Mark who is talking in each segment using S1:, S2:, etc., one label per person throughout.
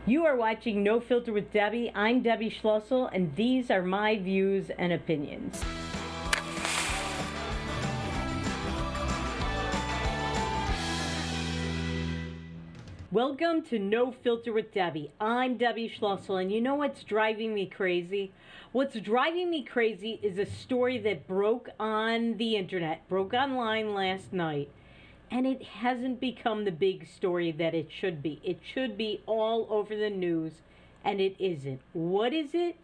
S1: You are watching No Filter with Debbie. I'm Debbie Schlussel, and these are my views and opinions. Welcome to No Filter with Debbie. I'm Debbie Schlussel, and you know what's driving me crazy? What's driving me crazy is a story that broke on the internet, broke online last night, and it hasn't become the big story that it should be. It should be all over the news, and it isn't. What is it?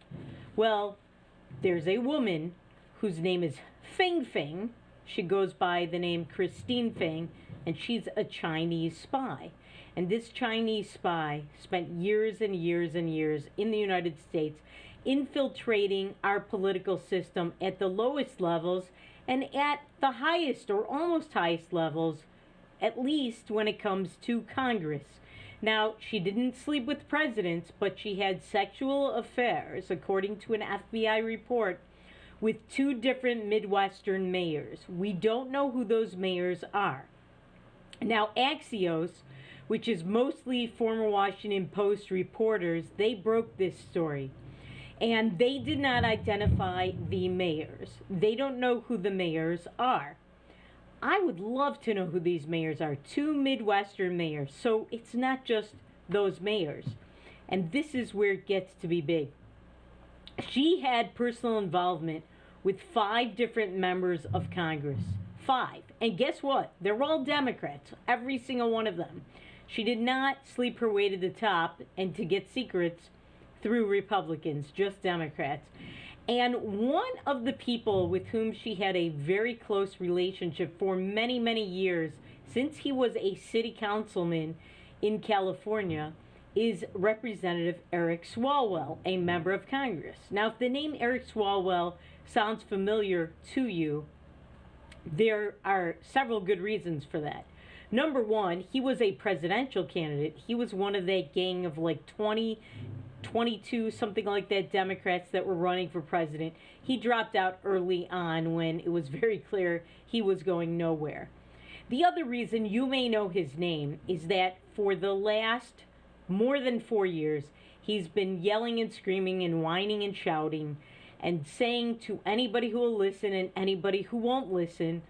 S1: Well, there's a woman whose name is Feng Feng. She goes by the name Christine Feng, and she's a Chinese spy. And this Chinese spy spent years and years and years in the United States infiltrating our political system at the lowest levels and at the highest or almost highest levels, at least when it comes to Congress. Now, she didn't sleep with presidents, but she had sexual affairs, according to an FBI report, with two different Midwestern mayors. We don't know who those mayors are. Now, Axios, which is mostly former Washington Post reporters, they broke this story. And they did not identify the mayors. They don't know who the mayors are. I would love to know who these mayors are. Two Midwestern mayors. So it's not just those mayors. And this is where it gets to be big. She had personal involvement with 5 different members of Congress. 5. And guess what? They're all Democrats. Every single one of them. She did not sleep her way to the top and to get secrets through Republicans, just Democrats. And one of the people with whom she had a very close relationship for many, many years, since he was a city councilman in California, is Representative Eric Swalwell, a member of Congress. Now, if the name Eric Swalwell sounds familiar to you, there are several good reasons for that. Number one, he was a presidential candidate. He was one of that gang of like 22, something like that, Democrats that were running for president. He dropped out early on when it was very clear he was going nowhere. The other reason you may know his name is that for the last more than 4 years, he's been yelling and screaming and whining and shouting and saying to anybody who will listen and anybody who won't listen,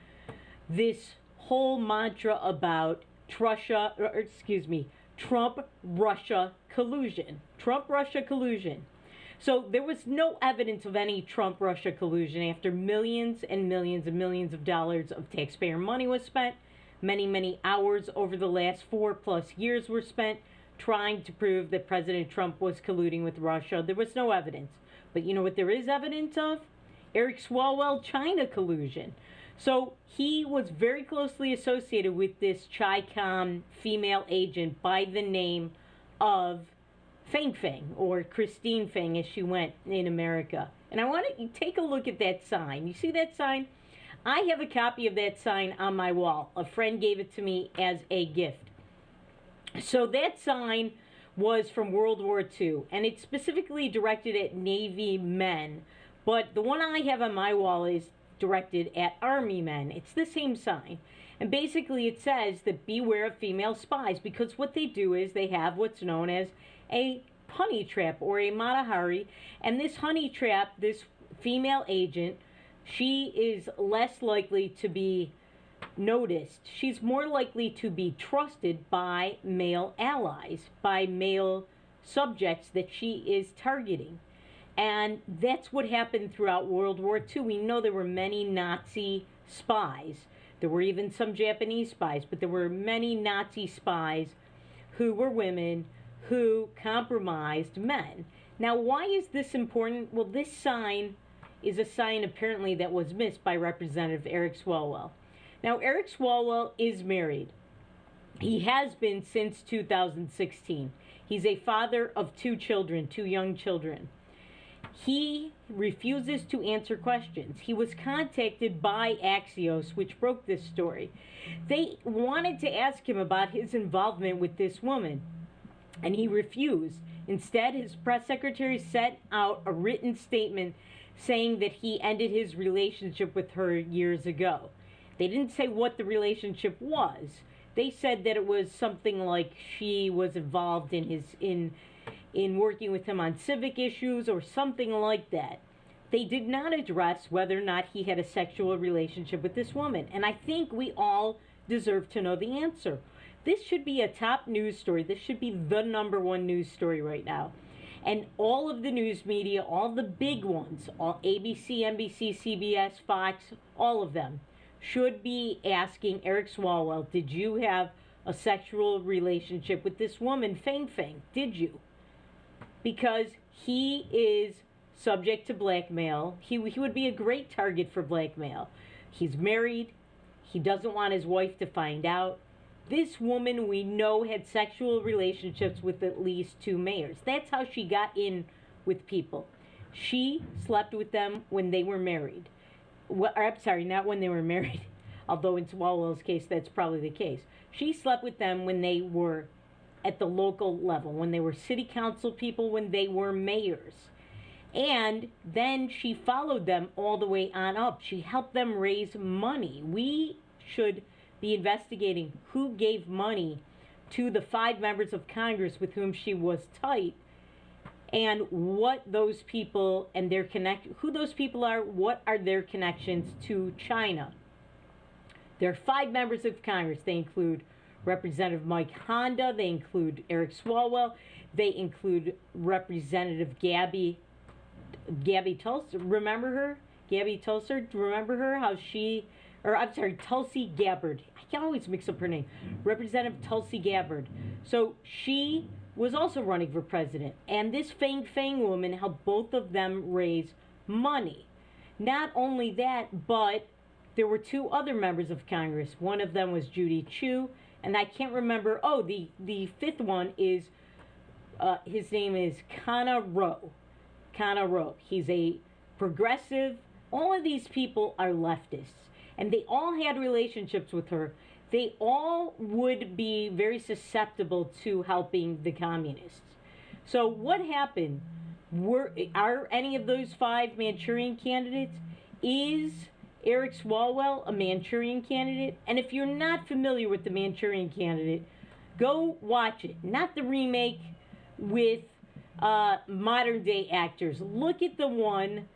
S1: this whole mantra about Trump-Russia collusion. Trump-Russia collusion. So there was no evidence of any Trump-Russia collusion after millions and millions and millions of dollars of taxpayer money was spent. Many, many hours over the last 4+ years were spent trying to prove that President Trump was colluding with Russia. There was no evidence. But you know what there is evidence of? Eric Swalwell China collusion. So he was very closely associated with this Chi-Com female agent by the name of Feng Feng, or Christine Feng as she went in America. And I want to take a look at that sign. You see that sign? I have a copy of that sign on my wall. A friend gave it to me as a gift. So that sign was from World War II, and it's specifically directed at Navy men. But the one I have on my wall is directed at Army men. It's the same sign. And basically it says that beware of female spies, because what they do is they have what's known as a honey trap or a Mata Hari. And this honey trap, this female agent, she is less likely to be noticed. She's more likely to be trusted by male allies, by male subjects that she is targeting. And that's what happened throughout World War II. We know there were many Nazi spies. There were even some Japanese spies, but there were many Nazi spies who were women who compromised men. Now, why is this important? Well, this sign is a sign apparently that was missed by Representative Eric Swalwell. Now, Eric Swalwell is married. He has been since 2016. He's a father of 2 children, 2 young children. He refuses to answer questions. He was contacted by Axios, which broke this story. They wanted to ask him about his involvement with this woman, and he refused. Instead, his press secretary sent out a written statement saying that he ended his relationship with her years ago. They didn't say what the relationship was. They said that it was something like she was involved in his in working with him on civic issues or something like that. They did not address whether or not he had a sexual relationship with this woman. And I think we all deserve to know the answer. This should be a top news story. This should be the number one news story right now. And all of the news media, all the big ones, all ABC, NBC, CBS, Fox, all of them, should be asking Eric Swalwell, did you have a sexual relationship with this woman, Fang Fang? Did you? Because he is subject to blackmail. He would be a great target for blackmail. He's married. He doesn't want his wife to find out. This woman we know had sexual relationships with at least 2 mayors. That's how she got in with people. She slept with them when they were married. Well, I'm sorry, not when they were married, although in Swalwell's case that's probably the case. She slept with them when they were at the local level, when they were city council people, when they were mayors. And then she followed them all the way on up. She helped them raise money. We should be investigating who gave money to the 5 members of Congress with whom she was tight, and what those people and their who those people are, what are their connections to China. There are 5 members of Congress. They include Representative Mike Honda, they include Eric Swalwell, they include Representative Gabby Tulsi. Remember her? Gabby Tulsi, remember her? How she, or I'm sorry, Tulsi Gabbard. I can always mix up her name. Representative Tulsi Gabbard. So she was also running for president. And this Fang Fang woman helped both of them raise money. Not only that, but there were 2 other members of Congress. One of them was Judy Chu, and I can't remember. Oh, the 5th one is, his name is Kana Rowe. Kana Rowe. He's a progressive. All of these people are leftists, and they all had relationships with her. They all would be very susceptible to helping the communists. So what happened? Are any of those 5 Manchurian candidates? Is Eric Swalwell a Manchurian candidate? And if you're not familiar with the Manchurian Candidate, go watch it. Not the remake with modern day actors. Look at the one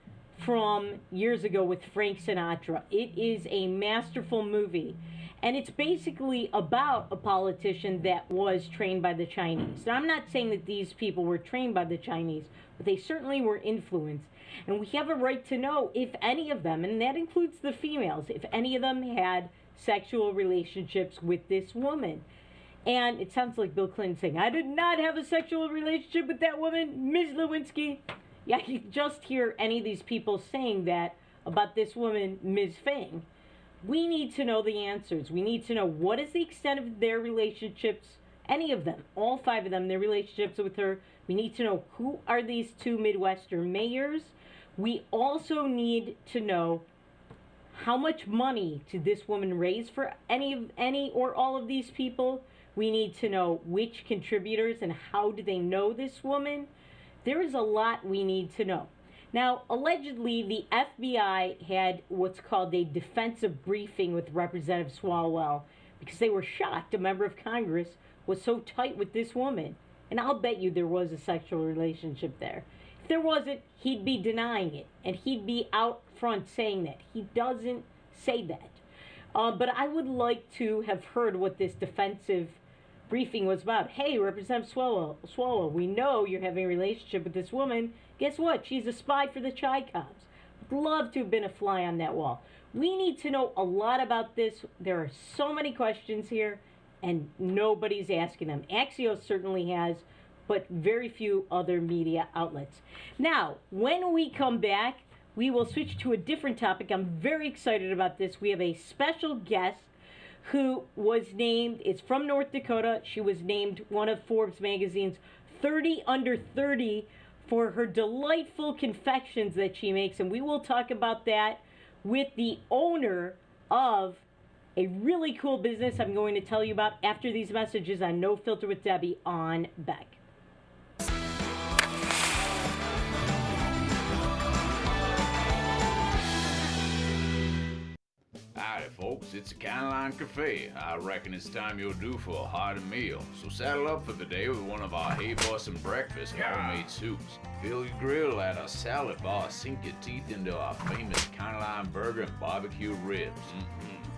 S1: from years ago with Frank Sinatra. It is a masterful movie. And it's basically about a politician that was trained by the Chinese. Now, I'm not saying that these people were trained by the Chinese, but they certainly were influenced. And we have a right to know if any of them, and that includes the females, if any of them had sexual relationships with this woman. And it sounds like Bill Clinton saying, I did not have a sexual relationship with that woman, Ms. Lewinsky. Yeah, you just hear any of these people saying that about this woman, Ms. Fang. We need to know the answers. We need to know what is the extent of their relationships, any of them, all 5 of them, their relationships with her. We need to know who are these 2 Midwestern mayors. We also need to know how much money did this woman raise for any or all of these people. We need to know which contributors and how do they know this woman. There is a lot we need to know. Now, allegedly, the FBI had what's called a defensive briefing with Representative Swalwell because they were shocked a member of Congress was so tight with this woman. And I'll bet you there was a sexual relationship there. If there wasn't, he'd be denying it, and he'd be out front saying that. He doesn't say that. But I would like to have heard what this defensive briefing was about. Hey, Representative Swalwell, we know you're having a relationship with this woman. Guess what? She's a spy for the Chi Coms. Would love to have been a fly on that wall. We need to know a lot about this. There are so many questions here, and nobody's asking them. Axios certainly has, but very few other media outlets. Now, when we come back, we will switch to a different topic. I'm very excited about this. We have a special guest who was named, it's from North Dakota. She was named one of Forbes magazine's 30 under 30 for her delightful confections that she makes. And we will talk about that with the owner of a really cool business I'm going to tell you about after these messages on No Filter with Debbie on Beck.
S2: Howdy. Howdy, folks. It's a Canline Cafe. I reckon it's time you're due for a hearty meal. So saddle up for the day with one of our Hey Bossin' breakfast homemade soups. Fill your grill at our salad bar. Sink your teeth into our famous Canline burger and barbecue ribs.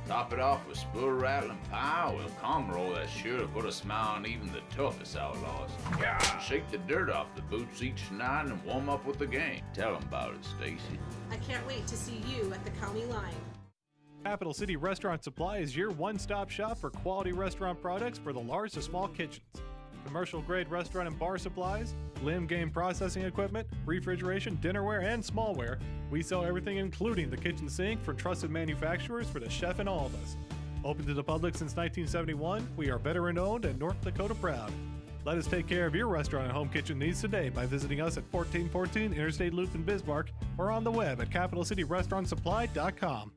S2: Top it off with spoon-rattling pie with a cum roll that's sure to put a smile on even the toughest outlaws. Shake the dirt off the boots each night and warm up with the gang. Tell them about it, Stacy.
S3: I can't wait to see you at the county line.
S4: Capital City Restaurant Supply is your one-stop shop for quality restaurant products for the large to small kitchens. Commercial-grade restaurant and bar supplies, limb game processing equipment, refrigeration, dinnerware, and smallware. We sell everything including the kitchen sink from trusted manufacturers for the chef and all of us. Open to the public since 1971, we are veteran-owned and North Dakota proud. Let us take care of your restaurant and home kitchen needs today by visiting us at 1414 Interstate Loop in Bismarck or on the web at capitalcityrestaurantsupply.com.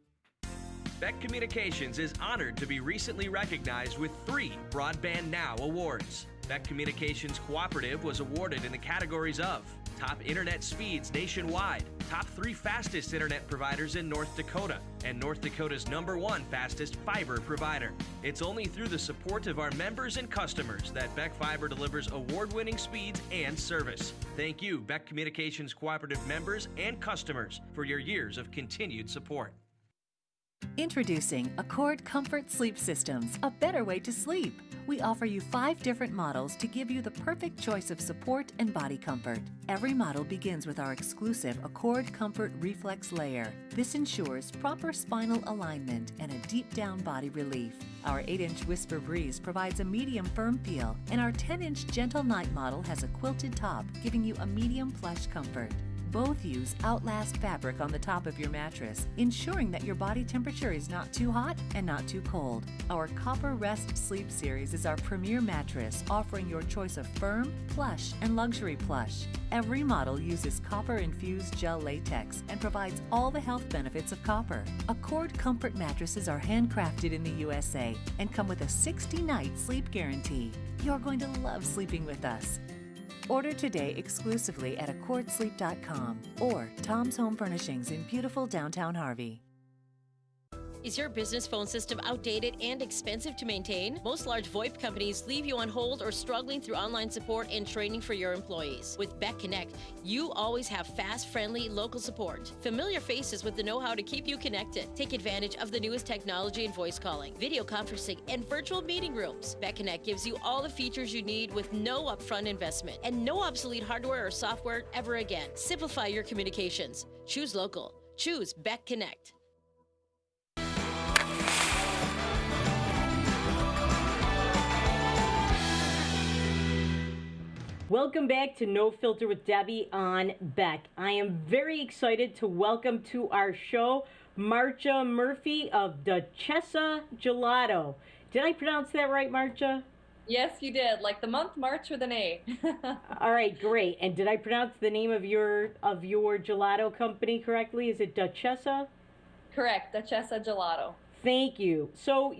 S5: Beck Communications is honored to be recently recognized with 3 Broadband Now awards. Beck Communications Cooperative was awarded in the categories of Top Internet Speeds Nationwide, Top 3 Fastest Internet Providers in North Dakota, and North Dakota's #1 Fastest Fiber Provider. It's only through the support of our members and customers that Beck Fiber delivers award-winning speeds and service. Thank you, Beck Communications Cooperative members and customers, for your years of continued support.
S6: Introducing Accord Comfort Sleep Systems, a better way to sleep. We offer you 5 different models to give you the perfect choice of support and body comfort. Every model begins with our exclusive Accord Comfort Reflex Layer. This ensures proper spinal alignment and a deep down body relief. Our 8-inch Whisper Breeze provides a medium firm feel, and our 10-inch Gentle Night model has a quilted top, giving you a medium plush comfort. Both use Outlast fabric on the top of your mattress, ensuring that your body temperature is not too hot and not too cold. Our Copper Rest Sleep Series is our premier mattress, offering your choice of firm, plush, and luxury plush. Every model uses copper-infused gel latex and provides all the health benefits of copper. Accord Comfort mattresses are handcrafted in the USA and come with a 60-night sleep guarantee. You're going to love sleeping with us. Order today exclusively at AccordSleep.com or Tom's Home Furnishings in beautiful downtown Harvey.
S7: Is your business phone system outdated and expensive to maintain? Most large VoIP companies leave you on hold or struggling through online support and training for your employees. With Beck Connect, you always have fast, friendly, local support. Familiar faces with the know-how to keep you connected. Take advantage of the newest technology in voice calling, video conferencing, and virtual meeting rooms. Beck Connect gives you all the features you need with no upfront investment and no obsolete hardware or software ever again. Simplify your communications. Choose local. Choose Beck Connect.
S1: Welcome back to No Filter with Debbie on Beck. I am very excited to welcome to our show Marcia Murphy of Duchessa Gelato. Did I pronounce that right, Marcia?
S8: Yes, you did. Like the month March with an A.
S1: All right, great. And did I pronounce the name of your gelato company correctly? Is it Duchessa?
S8: Correct, Duchessa Gelato.
S1: Thank you. So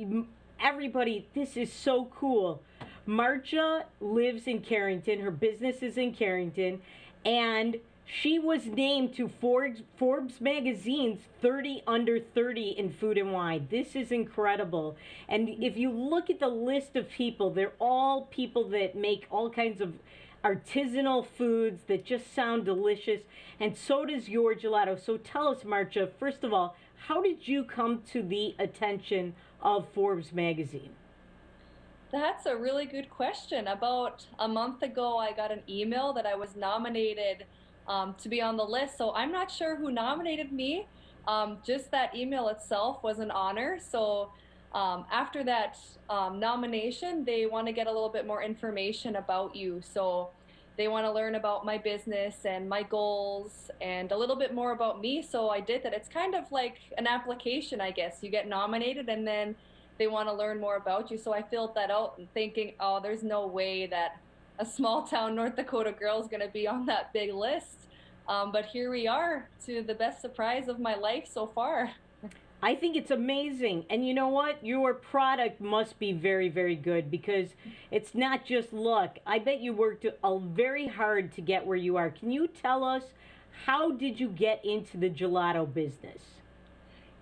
S1: everybody, this is so cool. Marcia lives in Carrington. Her business is in Carrington, and she was named to Forbes magazine's 30 under 30 in food and wine. This is incredible. And if you look at the list of people, they're all people that make all kinds of artisanal foods that just sound delicious, and so does your gelato. So tell us, Marcia, first of all, how did you come to the attention of Forbes magazine?
S8: That's a really good question. About a month ago, I got an email that I was nominated to be on the list. So I'm not sure who nominated me. Just that email itself was an honor. So after that nomination, they want to get a little bit more information about you. So they want to learn about my business and my goals and a little bit more about me. So I did that. It's kind of like an application, I guess. You get nominated and then they want to learn more about you. So I filled that out and thinking, oh, there's no way that a small town North Dakota girl is going to be on that big list. But here we are, to the best surprise of my life so far.
S1: I think it's amazing. And you know what? Your product must be very, very good, because it's not just luck. I bet you worked very hard to get where you are. Can you tell us, how did you get into the gelato business?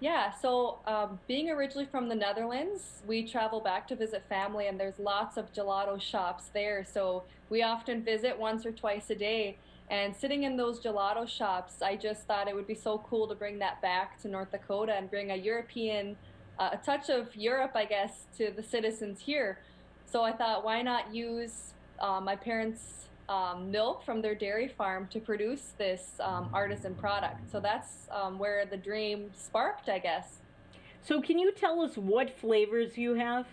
S8: Yeah, so being originally from the Netherlands, we travel back to visit family, and there's lots of gelato shops there. So we often visit once or twice a day. And sitting in those gelato shops, I just thought it would be so cool to bring that back to North Dakota and bring a European, a touch of Europe, I guess, to the citizens here. So I thought, why not use my parents' milk from their dairy farm to produce this artisan product. So that's where the dream sparked, I guess.
S1: So can you tell us what flavors you have?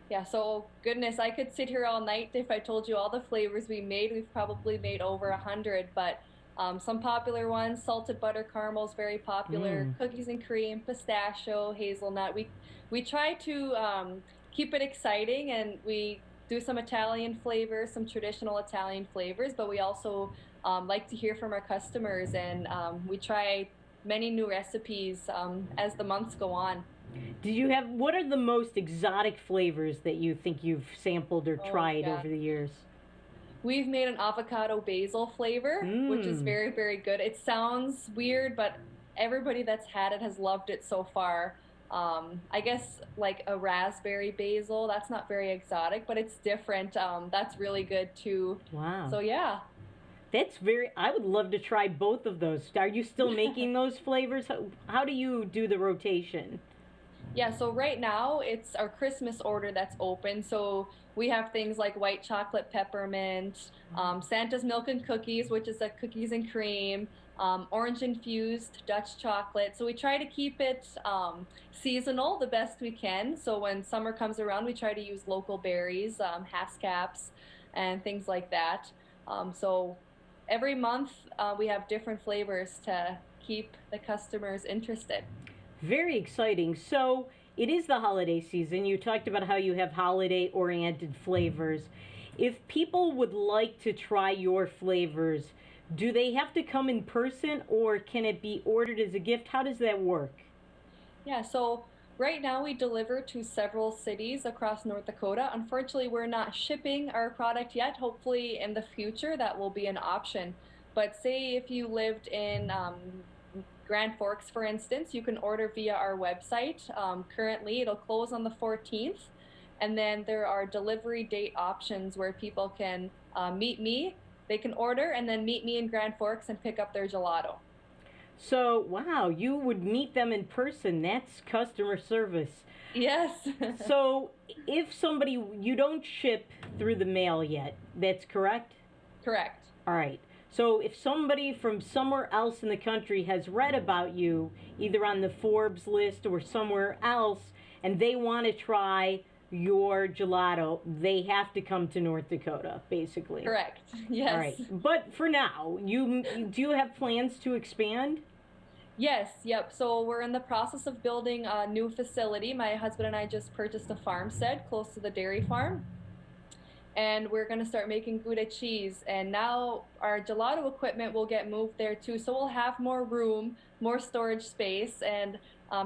S8: Yeah, so goodness, I could sit here all night if I told you all the flavors we made. We've probably made over 100, but some popular ones: salted butter caramel is very popular, cookies and cream, pistachio, hazelnut. We try to keep it exciting, and we do some Italian flavors, some traditional Italian flavors, but we also like to hear from our customers, and we try many new recipes as the months go on.
S1: What are the most exotic flavors that you think you've sampled or tried over the years?
S8: We've made an avocado basil flavor, which is very, very good. It sounds weird, but everybody that's had it has loved it so far. I guess like a raspberry basil, that's not very exotic, but it's different. That's really good too.
S1: Wow.
S8: So yeah.
S1: I would love to try both of those. Are you still making those flavors? How do you do the rotation?
S8: Yeah, so right now it's our Christmas order that's open. So we have things like white chocolate peppermint, Santa's milk and cookies, which is a cookies and cream, orange infused Dutch chocolate. So we try to keep it seasonal the best we can. So when summer comes around, we try to use local berries, Haskap's, and things like that. So every month we have different flavors to keep the customers interested.
S1: Very exciting. So it is the holiday season. You talked about how you have holiday-oriented flavors. If people would like to try your flavors, do they have to come in person, or can it be ordered as a gift? How does that work?
S8: Yeah, so right now we deliver to several cities across North Dakota. Unfortunately, we're not shipping our product yet. Hopefully in the future that will be an option. But say if you lived in Grand Forks, for instance, you can order via our website. Currently, it'll close on the 14th. And then there are delivery date options where people can meet me. They can order and then meet me in Grand Forks and pick up their gelato.
S1: So, wow, you would meet them in person. That's customer service.
S8: Yes.
S1: So, if you don't ship through the mail yet, that's correct?
S8: Correct.
S1: All right. So if somebody from somewhere else in the country has read about you, either on the Forbes list or somewhere else, and they want to try your gelato, they have to come to North Dakota, basically.
S8: Correct. Yes.
S1: All right. But for now, do you have plans to expand?
S8: Yes, yep. So we're in the process of building a new facility. My husband and I just purchased a farmstead close to the dairy farm. And we're going to start making Gouda cheese. And now our gelato equipment will get moved there too. So we'll have more room, more storage space. And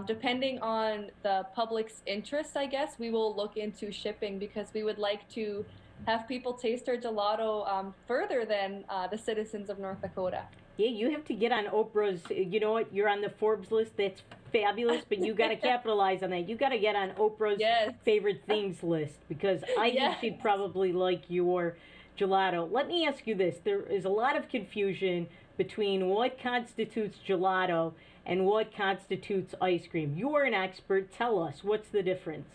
S8: depending on the public's interest, I guess, we will look into shipping, because we would like to have people taste our gelato further than the citizens of North Dakota.
S1: Yeah, you have to get on Oprah's, you know what, you're on the Forbes list, that's fabulous, but you got to capitalize on that. You got to get on Oprah's favorite things list, because I think she'd probably like your gelato. Let me ask you this. There is a lot of confusion between what constitutes gelato and what constitutes ice cream. You are an expert. Tell us, what's the difference?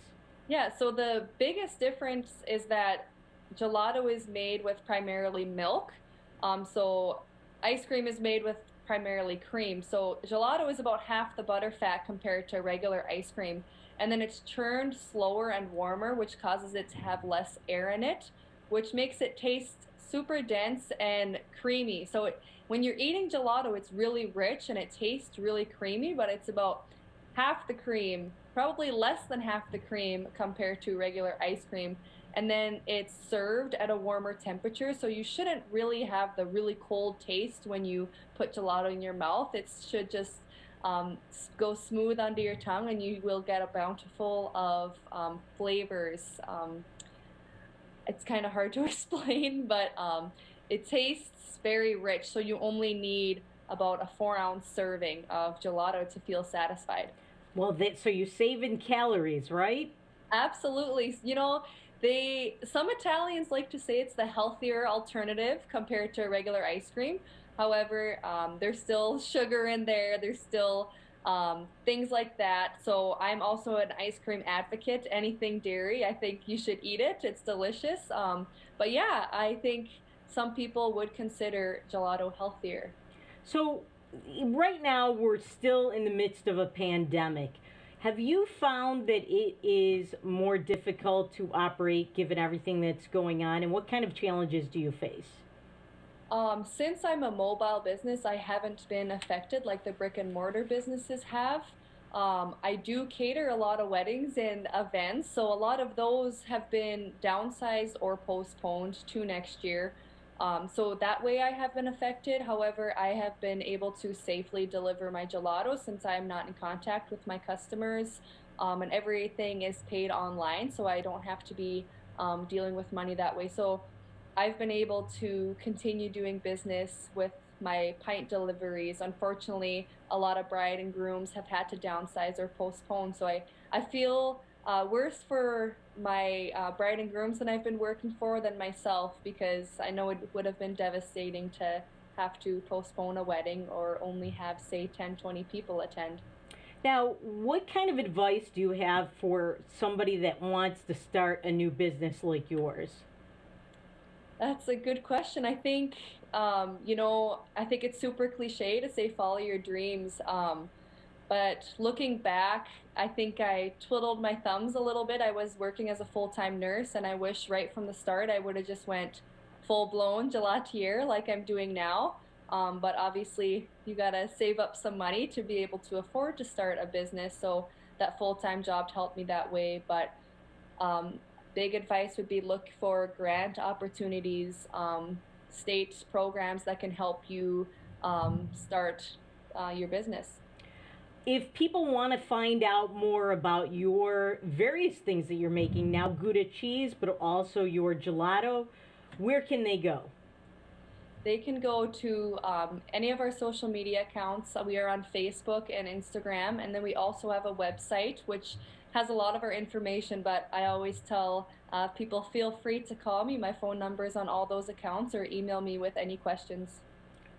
S8: Yeah, so the biggest difference is that gelato is made with primarily milk. So ice cream is made with primarily cream. So gelato is about half the butter fat compared to regular ice cream. And then it's churned slower and warmer, which causes it to have less air in it, which makes it taste super dense and creamy. So when you're eating gelato, it's really rich and it tastes really creamy, but it's about half the cream, probably less than half the cream compared to regular ice cream. And then it's served at a warmer temperature, so you shouldn't really have the really cold taste when you put gelato in your mouth. It should just go smooth under your tongue, and you will get a bountiful of flavors. It's kind of hard to explain, but it tastes very rich, so you only need about a 4-ounce serving of gelato to feel satisfied.
S1: Well, so you're saving calories, right?
S8: Absolutely. You know, some Italians like to say it's the healthier alternative compared to regular ice cream. However, there's still sugar in there. There's still things like that. So I'm also an ice cream advocate. Anything dairy, I think you should eat it. It's delicious. But yeah, I think some people would consider gelato healthier.
S1: So right now we're still in the midst of a pandemic. Have you found that it is more difficult to operate given everything that's going on, and what kind of challenges do you face?
S8: Since I'm a mobile business, I haven't been affected like the brick and mortar businesses have. I do cater a lot of weddings and events, so a lot of those have been downsized or postponed to next year. So that way I have been affected. However, I have been able to safely deliver my gelato since I'm not in contact with my customers, and everything is paid online, so I don't have to be dealing with money that way. So I've been able to continue doing business with my pint deliveries. Unfortunately, a lot of bride and grooms have had to downsize or postpone, so I feel worse for my bride and grooms that I've been working for than myself, because I know it would have been devastating to have to postpone a wedding or only have, say, 10, 20 people attend.
S1: Now, what kind of advice do you have for somebody that wants to start a new business like yours?
S8: That's a good question. I think, I think it's super cliche to say follow your dreams. But looking back, I think I twiddled my thumbs a little bit. I was working as a full-time nurse, and I wish right from the start I would have just went full-blown gelatier like I'm doing now. But obviously, you gotta save up some money to be able to afford to start a business. So that full-time job helped me that way. But big advice would be look for grant opportunities, state programs that can help you start your business.
S1: If people want to find out more about your various things that you're making now, Gouda cheese, but also your gelato, where can they go?
S8: They can go to any of our social media accounts. We are on Facebook and Instagram, and then we also have a website which has a lot of our information, but I always tell people feel free to call me. My phone number is on all those accounts, or email me with any questions.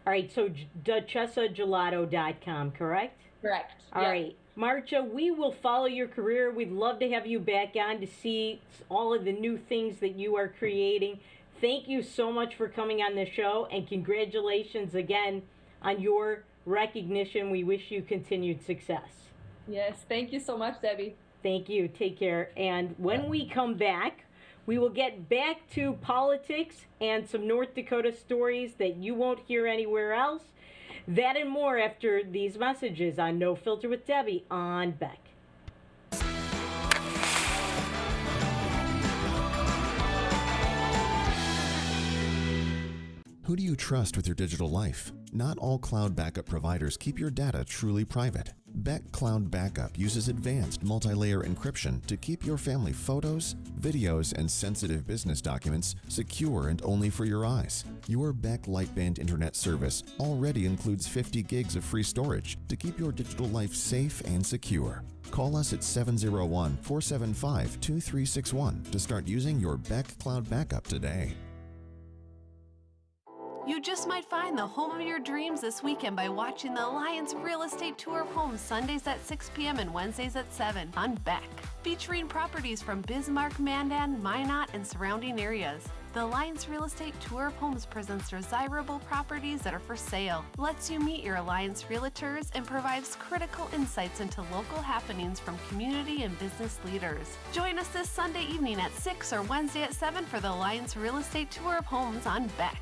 S1: All right, so duchessagelato.com, correct?
S8: Correct.
S1: All right. Marcia, we will follow your career. We'd love to have you back on to see all of the new things that you are creating. Thank you so much for coming on the show, and congratulations again on your recognition. We wish you continued success.
S8: Yes, thank you so much, Debbie.
S1: Thank you. Take care. And when we come back, we will get back to politics and some North Dakota stories that you won't hear anywhere else. That and more after these messages on No Filter with Debbie on Beck.
S9: Who do you trust with your digital life? Not all cloud backup providers keep your data truly private. Beck Cloud Backup uses advanced multi-layer encryption to keep your family photos, videos, and sensitive business documents secure and only for your eyes. Your Beck Lightband Internet service already includes 50 gigs of free storage to keep your digital life safe and secure. Call us at 701-475-2361 to start using your Beck Cloud Backup today.
S10: You just might find the home of your dreams this weekend by watching the Alliance Real Estate Tour of Homes Sundays at 6 p.m. and Wednesdays at 7 on Beck, featuring properties from Bismarck, Mandan, Minot, and surrounding areas. The Alliance Real Estate Tour of Homes presents desirable properties that are for sale, lets you meet your Alliance realtors, and provides critical insights into local happenings from community and business leaders. Join us this Sunday evening at 6 or Wednesday at 7 for the Alliance Real Estate Tour of Homes on Beck.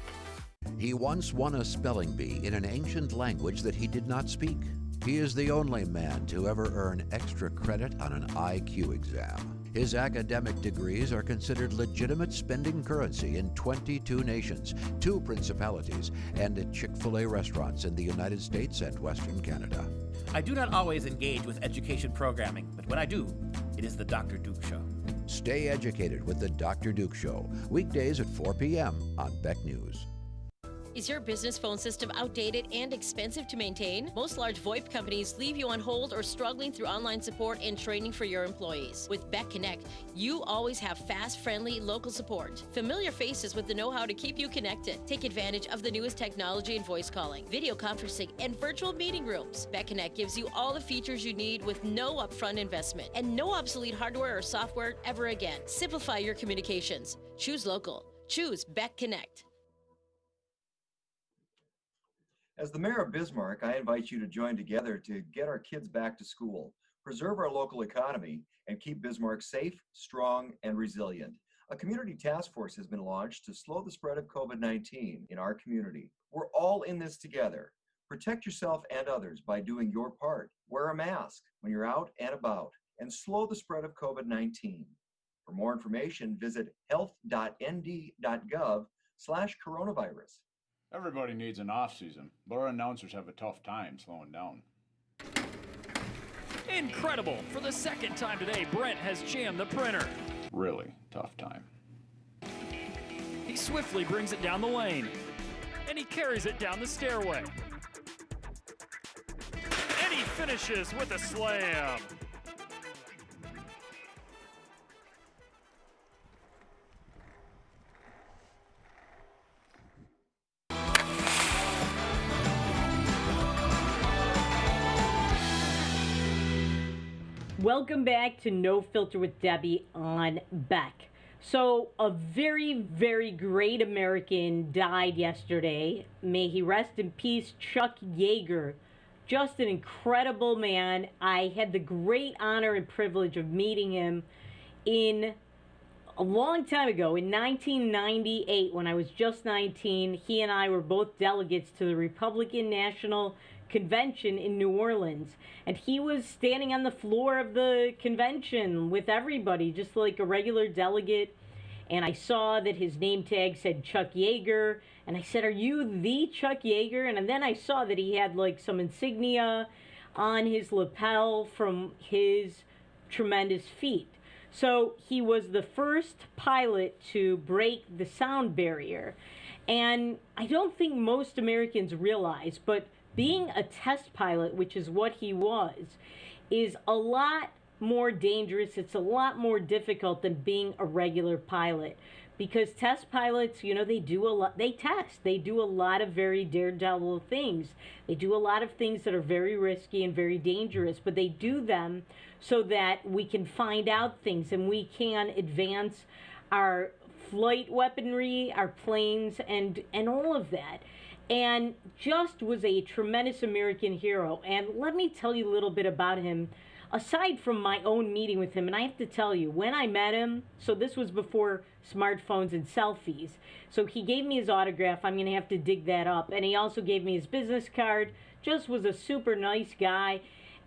S11: He once won a spelling bee in an ancient language that he did not speak. He is the only man to ever earn extra credit on an IQ exam. His academic degrees are considered legitimate spending currency in 22 nations, 2 principalities, and at Chick-fil-A restaurants in the United States and Western Canada.
S12: I do not always engage with education programming, but when I do, it is the Dr. Duke Show.
S11: Stay educated with the Dr. Duke Show, weekdays at 4 p.m. on Beck News.
S7: Is your business phone system outdated and expensive to maintain? Most large VoIP companies leave you on hold or struggling through online support and training for your employees. With Beck Connect, you always have fast, friendly, local support. Familiar faces with the know-how to keep you connected. Take advantage of the newest technology in voice calling, video conferencing, and virtual meeting rooms. Beck Connect gives you all the features you need with no upfront investment and no obsolete hardware or software ever again. Simplify your communications. Choose local. Choose Beck Connect.
S13: As the mayor of Bismarck, I invite you to join together to get our kids back to school, preserve our local economy, and keep Bismarck safe, strong, and resilient. A community task force has been launched to slow the spread of COVID-19 in our community. We're all in this together. Protect yourself and others by doing your part. Wear a mask when you're out and about, and slow the spread of COVID-19. For more information, visit health.nd.gov/coronavirus.
S2: Everybody needs an off-season, but our announcers have a tough time slowing down.
S14: Incredible! For the second time today, Brent has jammed the printer.
S2: Really tough time.
S14: He swiftly brings it down the lane, and he carries it down the stairway. And he finishes with a slam.
S1: Welcome back to No Filter with Debbie on Beck. So, a very, very great American died yesterday. May he rest in peace, Chuck Yeager. Just an incredible man. I had the great honor and privilege of meeting him a long time ago, in 1998, when I was just 19. He and I were both delegates to the Republican National Convention in New Orleans, and he was standing on the floor of the convention with everybody, just like a regular delegate. And I saw that his name tag said Chuck Yeager, and I said, "Are you the Chuck Yeager?" And then I saw that he had like some insignia on his lapel from his tremendous feat. So he was the first pilot to break the sound barrier, and I don't think most Americans realize, but being a test pilot, which is what he was, is a lot more dangerous. It's a lot more difficult than being a regular pilot, because test pilots, you know, they do a lot. They test. They do a lot of very daredevil things. They do a lot of things that are very risky and very dangerous, but they do them so that we can find out things and we can advance our flight weaponry, our planes, and all of that. And just was a tremendous American hero. And let me tell you a little bit about him, aside from my own meeting with him. And I have to tell you, when I met him, so this was before smartphones and selfies, so he gave me his autograph. I'm going to have to dig that up. And he also gave me his business card. Just was a super nice guy.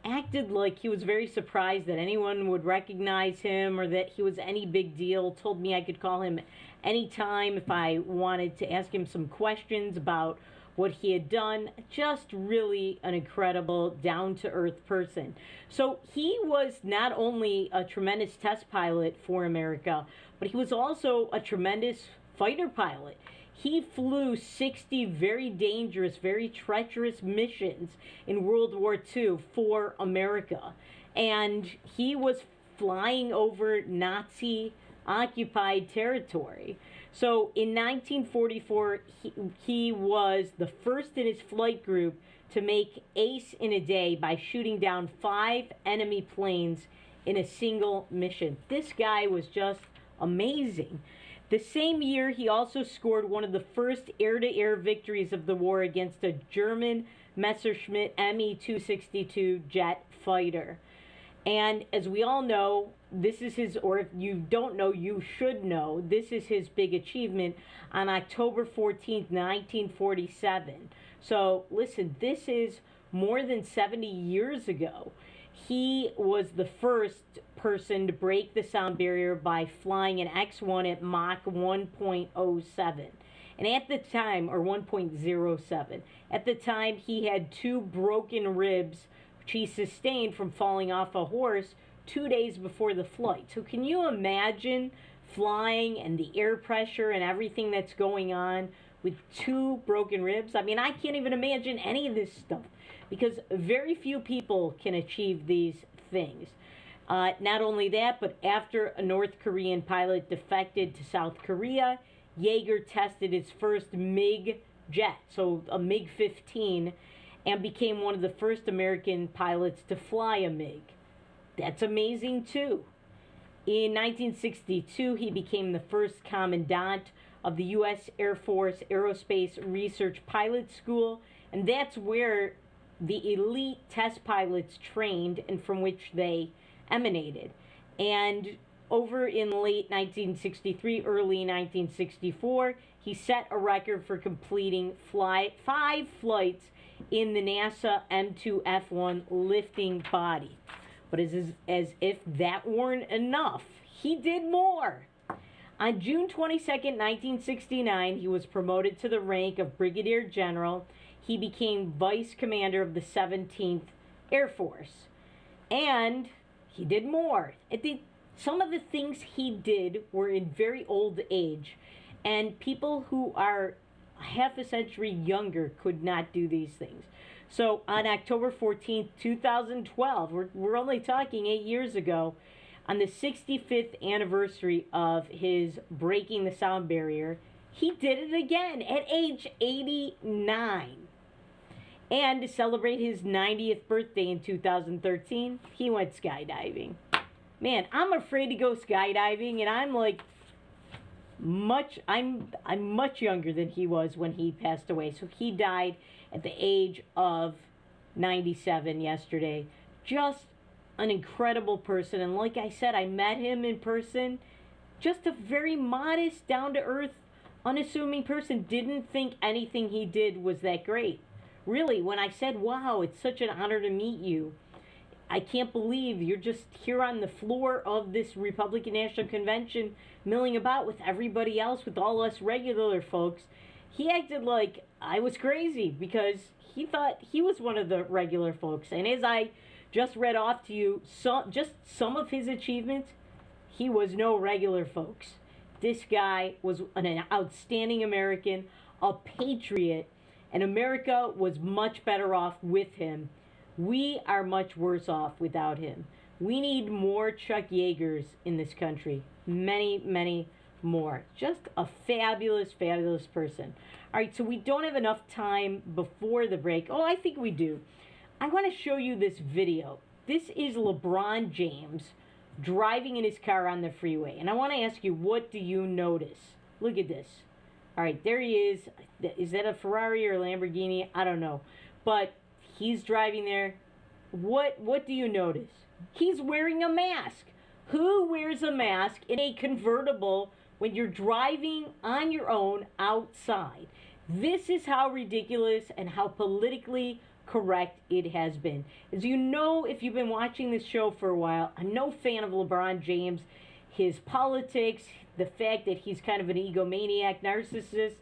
S1: Acted like he was very surprised that anyone would recognize him or that he was any big deal. Told me I could call him anytime if I wanted to ask him some questions about what he had done. Just really an incredible, down-to-earth person. So he was not only a tremendous test pilot for America, but he was also a tremendous fighter pilot. He flew 60 very dangerous, very treacherous missions in World War II for America. And he was flying over Nazi-occupied territory. So in 1944, he was the first in his flight group to make ace in a day by shooting down 5 enemy planes in a single mission. This guy was just amazing. The same year, he also scored one of the first air-to-air victories of the war against a German Messerschmitt Me-262 jet fighter. And as we all know, this is his, or if you don't know, you should know, this is his big achievement on October 14th, 1947. So listen, this is more than 70 years ago. He was the first person to break the sound barrier by flying an X-1 at Mach 1.07. And at the time, or 1.07, at the time he had 2 broken ribs, which he sustained from falling off a horse 2 days before the flight. So can you imagine flying and the air pressure and everything that's going on with 2 broken ribs. I mean, I can't even imagine any of this stuff because very few people can achieve these things. Not only that, but after a North Korean pilot defected to South Korea, Yeager tested his first MiG jet, so a MiG-15, and became one of the first American pilots to fly a MiG. That's amazing, too. In 1962, he became the first commandant of the U.S. Air Force Aerospace Research Pilot School, and that's where the elite test pilots trained and from which they emanated. And over in late 1963, early 1964, he set a record for completing 5 flights in the NASA M2F1 lifting body. But as if that weren't enough, he did more. On June 22nd, 1969, he was promoted to the rank of Brigadier General. He became Vice Commander of the 17th Air Force. And he did more. Some of the things he did were in very old age, and people who are half a century younger could not do these things. So on October 14th, 2012, we're only talking 8 years ago, on the 65th anniversary of his breaking the sound barrier, he did it again at age 89. And to celebrate his 90th birthday in 2013, he went skydiving. Man, I'm afraid to go skydiving, and I'm like I'm much younger than he was when he passed away. So he died at the age of 97 yesterday. Just an incredible person, and like I said, I met him in person. Just a very modest, down-to-earth, unassuming person. Didn't think anything he did was that great. Really, when I said, wow, it's such an honor to meet you, I can't believe you're just here on the floor of this Republican National Convention milling about with everybody else, with all us regular folks. He acted like I was crazy because he thought he was one of the regular folks. And as I just read off to you, just some of his achievements, he was no regular folks. This guy was an outstanding American, a patriot, and America was much better off with him. We are much worse off without him. We need more Chuck Yeagers in this country. Many, many more. Just a fabulous, fabulous person. All right, so we don't have enough time before the break. Oh, I think we do. I want to show you this video. This is LeBron James driving in his car on the freeway. And I want to ask you, what do you notice? Look at this. All right, there he is. Is that a Ferrari or a Lamborghini? I don't know. But he's driving there. What do you notice? He's wearing a mask. Who wears a mask in a convertible when you're driving on your own outside? This is how ridiculous and how politically correct it has been. As you know, if you've been watching this show for a while, I'm no fan of LeBron James, his politics, the fact that he's kind of an egomaniac narcissist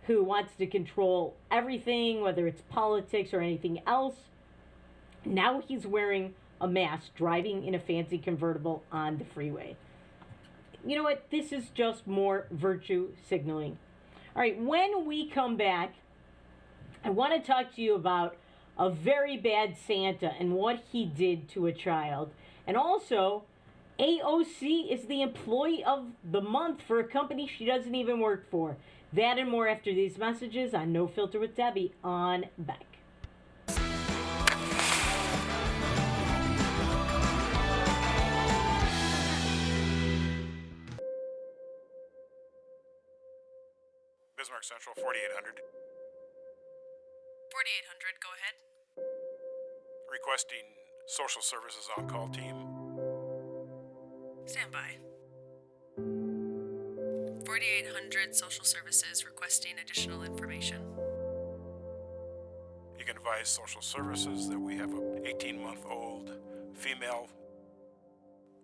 S1: who wants to control everything, whether it's politics or anything else. Now he's wearing a mask, driving in a fancy convertible on the freeway. You know what? This is just more virtue signaling. All right, when we come back, I want to talk to you about a very bad Santa and what he did to a child. And also, AOC is the employee of the month for a company she doesn't even work for. That and more after these messages on No Filter with Debbie on Beck.
S15: Bismarck Central, 4800.
S10: 4800, go ahead.
S15: Requesting social services on-call team.
S10: Stand by. 4800 social services requesting additional information.
S15: You can advise social services that we have an 18-month-old female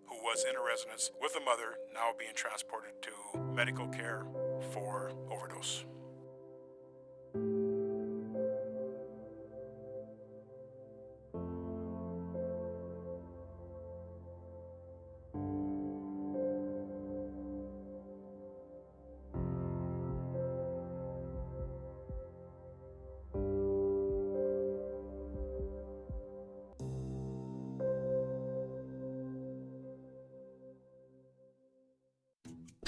S15: who was in a residence with a mother, now being transported to medical care for overdose.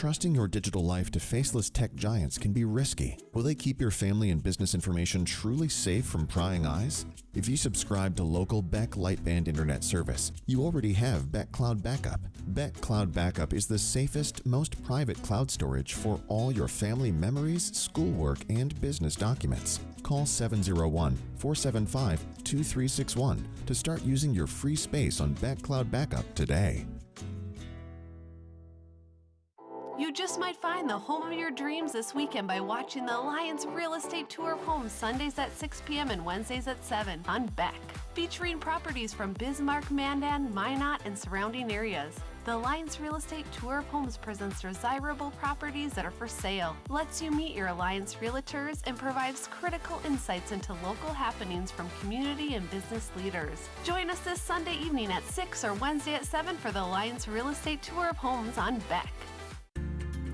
S9: Trusting your digital life to faceless tech giants can be risky. Will they keep your family and business information truly safe from prying eyes? If you subscribe to local Beck Lightband internet service, you already have Beck Cloud Backup. Beck Cloud Backup is the safest, most private cloud storage for all your family memories, schoolwork, and business documents. Call 701-475-2361 to start using your free space on Beck Cloud Backup today.
S10: You just might find the home of your dreams this weekend by watching the Alliance Real Estate Tour of Homes Sundays at 6 p.m. and Wednesdays at 7 on Beck, featuring properties from Bismarck, Mandan, Minot, and surrounding areas. The Alliance Real Estate Tour of Homes presents desirable properties that are for sale, lets you meet your Alliance realtors, and provides critical insights into local happenings from community and business leaders. Join us this Sunday evening at 6 or Wednesday at 7 for the Alliance Real Estate Tour of Homes on Beck.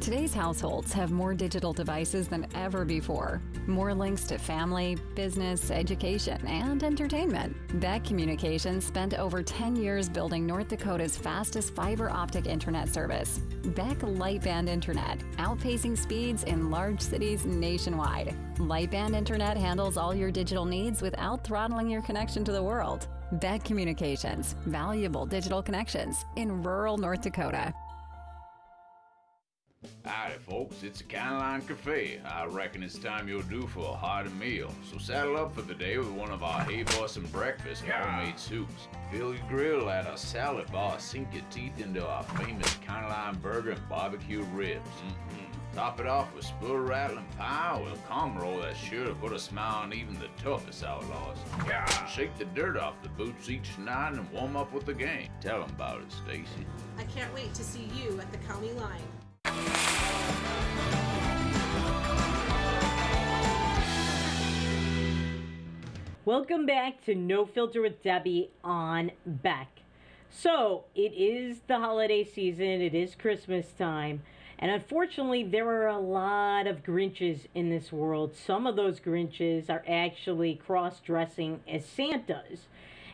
S16: Today's households have more digital devices than ever before. More links to family, business, education, and entertainment. Beck Communications spent over 10 years building North Dakota's fastest fiber optic internet service. Beck Lightband Internet, outpacing speeds in large cities nationwide. Lightband Internet handles all your digital needs without throttling your connection to the world. Beck Communications, valuable digital connections in rural North Dakota.
S2: Howdy folks, it's a County Cafe. I reckon it's time you're due for a hearty meal. So saddle up for the day with one of our Hey Bossin breakfast homemade soups. Fill your grill at our salad bar, sink your teeth into our famous County Line burger and barbecue ribs. Top it off with spur rattling pie with a calm roll that's sure to put a smile on even the toughest outlaws. Shake the dirt off the boots each night and warm up with the game. Tell them about it, Stacy.
S3: I can't wait to see you at the county line.
S1: Welcome back to No Filter with Debbie on Beck. So, it is the holiday season, it is Christmas time, and unfortunately there are a lot of Grinches in this world. Some of those Grinches are actually cross-dressing as Santas.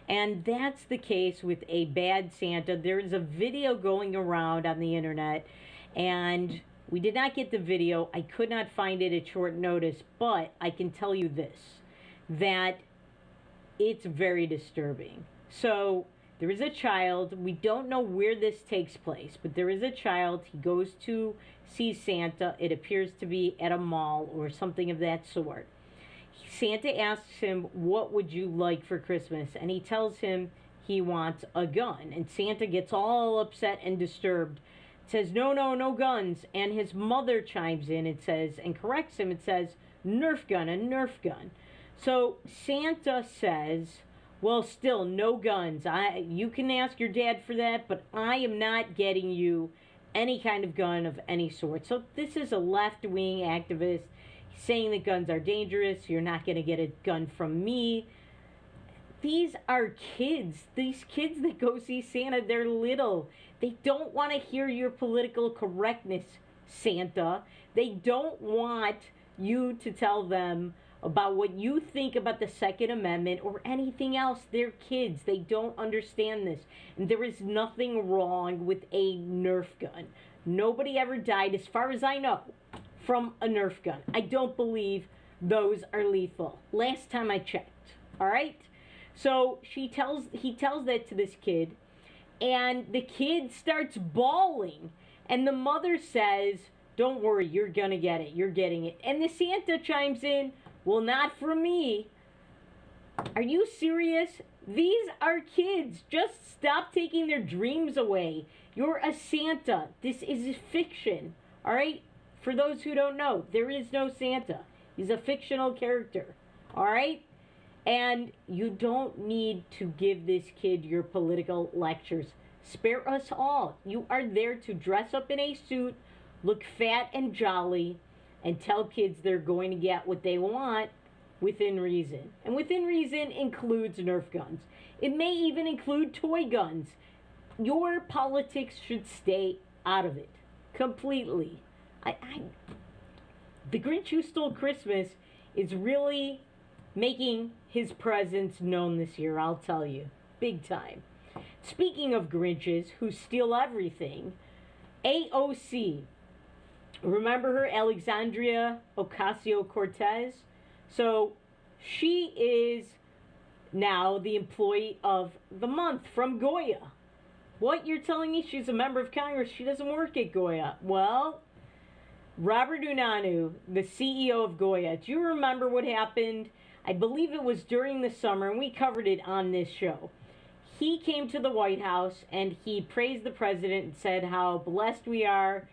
S1: And that's the case with a bad Santa. There is a video going around on the internet, and we did not get the video. I could not find it at short notice, but I can tell you this, that it's very disturbing. So there is a child. We don't know where this takes place, but there is a child. He goes to see Santa. It appears to be at a mall or something of that sort. Santa asks him, "What would you like for Christmas?" And he tells him he wants a gun. And Santa gets all upset and disturbed, says, no guns. And his mother chimes in and says, and corrects him, and says, Nerf gun, a Nerf gun. So Santa says, well, still, no guns. You can ask your dad for that, but I am not getting you any kind of gun of any sort. So this is a left-wing activist saying that guns are dangerous. You're not going to get a gun from me. These are kids. These kids that go see Santa, they're little. They don't want to hear your political correctness, Santa. They don't want you to tell them about what you think about the Second Amendment or anything else. They're kids. They don't understand this. And there is nothing wrong with a Nerf gun. Nobody ever died, as far as I know, from a Nerf gun. I don't believe those are lethal. Last time I checked. All right? So he tells that to this kid, and the kid starts bawling. And the mother says, don't worry, you're going to get it. You're getting it. And the Santa chimes in, well, not for me. Are you serious? These are kids. Just stop taking their dreams away. You're a Santa. This is fiction. All right? For those who don't know, there is no Santa. He's a fictional character. All right? And you don't need to give this kid your political lectures. Spare us all. You are there to dress up in a suit, look fat and jolly, and tell kids they're going to get what they want within reason. And within reason includes Nerf guns. It may even include toy guns. Your politics should stay out of it completely. The Grinch Who Stole Christmas is really making his presence known this year, I'll tell you. Big time. Speaking of Grinches who steal everything, AOC, Remember her, Alexandria Ocasio-Cortez? So she is now the employee of the month from Goya. What, you're telling me she's a member of Congress? She doesn't work at Goya. Well, Robert Unanue, the CEO of Goya, do you remember what happened? I believe it was during the summer, and we covered it on this show. He came to the White House, and he praised the president and said how blessed we are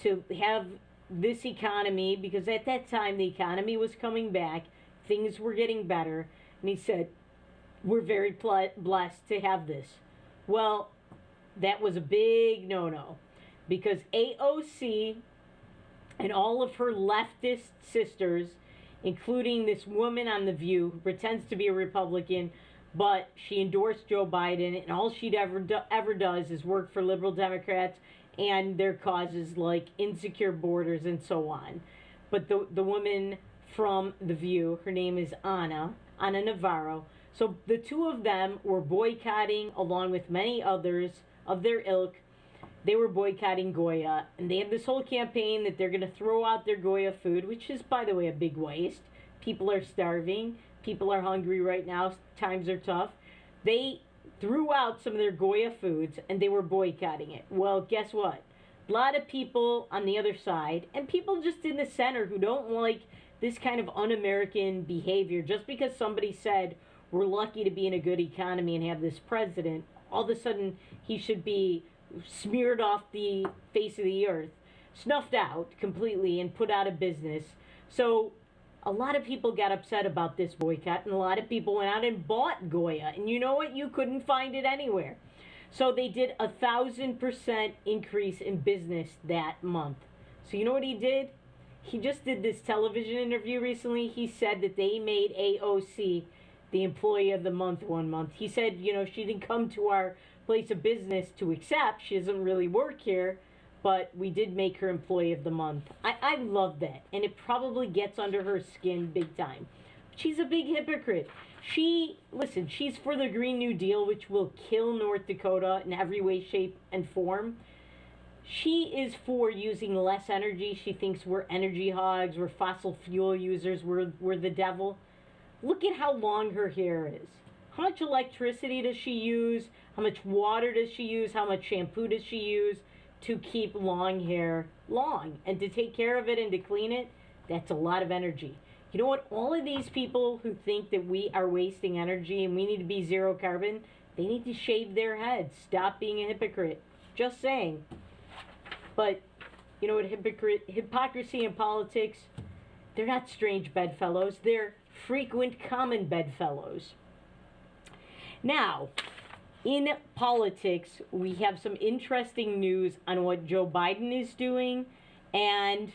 S1: to have this economy, because at that time the economy was coming back, things were getting better, and he said, we're very blessed to have this. Well, that was a big no-no, because AOC and all of her leftist sisters, including this woman on The View who pretends to be a Republican, but she endorsed Joe Biden, and all she'd ever does is work for liberal Democrats and their causes like insecure borders and so on. But the woman from The View, her name is Ana Navarro. So the two of them were boycotting, along with many others of their ilk. They were boycotting Goya, and they have this whole campaign that they're going to throw out their Goya food, which is, by the way, a big waste. People are starving. People are hungry right now. Times are tough. They threw out some of their Goya foods, and they were boycotting it. Well, guess what? A lot of people on the other side, and people just in the center who don't like this kind of un-American behavior, just because somebody said, we're lucky to be in a good economy and have this president, all of a sudden he should be smeared off the face of the earth, snuffed out completely and put out of business. So a lot of people got upset about this boycott, and a lot of people went out and bought Goya. And you know what? You couldn't find it anywhere. So they did 1,000% increase in business that month. So you know what he did? He just did this television interview recently. He said that they made AOC the employee of the month one month. He said, you know, she didn't come to our place of business to accept. She doesn't really work here, but we did make her employee of the month. I love that, and it probably gets under her skin big time. She's a big hypocrite. Listen, she's for the Green New Deal, which will kill North Dakota in every way, shape, and form. She is for using less energy. She thinks we're energy hogs, we're fossil fuel users, we're the devil. Look at how long her hair is. How much electricity does she use? How much water does she use? How much shampoo does she use to keep long hair long? And to take care of it and to clean it, that's a lot of energy. You know what? All of these people who think that we are wasting energy and we need to be zero carbon, they need to shave their heads. Stop being a hypocrite. Just saying. But, you know what? Hypocrisy in politics, they're not strange bedfellows. They're frequent common bedfellows. Now, in politics, we have some interesting news on what Joe Biden is doing and